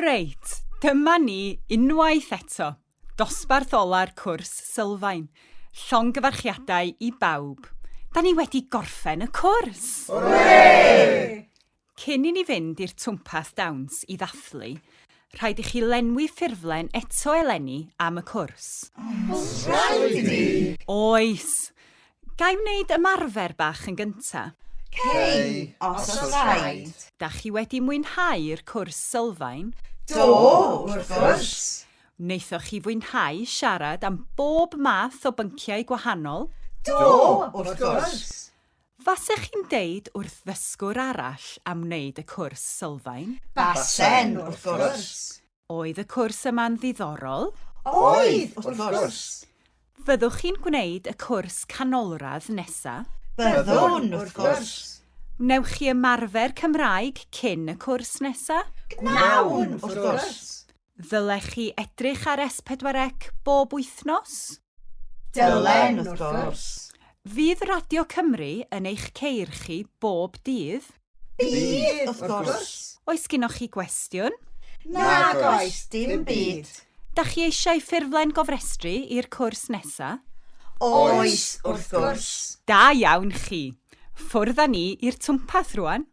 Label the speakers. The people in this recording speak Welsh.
Speaker 1: Reit, dyma ni unwaith eto. Dosbarth ola'r cwrs sylfaen. Llongyfarchiadau i bawb. Da ni wedi gorffen y cwrs.
Speaker 2: Hwrê!
Speaker 1: Cyn i ni fynd i'r twmpath dawns i ddathlu, rhaid i chi lenwi ffurflen eto eleni am y cwrs.
Speaker 2: Rhaid ni!
Speaker 1: Oes! Gai wneud ymarfer bach yn gynta.
Speaker 2: Cei, os oes rhaid.
Speaker 1: Da chi wedi mwynhau'r cwrs sylfaen,
Speaker 2: Do, wrth gwrs.
Speaker 1: wnaethoch chi fwynhau siarad am bob math o bynciau gwahanol.
Speaker 2: Do, wrth gwrs.
Speaker 1: Fasech chi'n deud wrth ddysgwr arall am wneud y cwrs sylfaen?
Speaker 2: Basen, wrth gwrs.
Speaker 1: Oedd y cwrs yma'n ddiddorol?
Speaker 2: Oedd, wrth gwrs.
Speaker 1: Fyddwch chi'n gwneud y cwrs canolradd nesaf?
Speaker 2: Byddwn, wrth gwrs.
Speaker 1: Wnewch chi ymarfer Cymraeg cyn y cwrs nesaf?
Speaker 2: Gnawn, wrth gwrs.
Speaker 1: Ddylech chi edrych ar S4C bob wythnos?
Speaker 2: Dylen, wrth gwrs.
Speaker 1: Fydd Radio Cymru yn eich ceir chi bob dydd?
Speaker 2: Bydd, wrth gwrs.
Speaker 1: Oes gennych chi gwestiwn?
Speaker 2: Nag oes, dim byd.
Speaker 1: Da chi eisiau ffurflen gofrestru i'r cwrs nesaf?
Speaker 2: Oes, wrth gwrs.
Speaker 1: Da iawn chi. Ffwrdd â ni i'r twmpath rwan.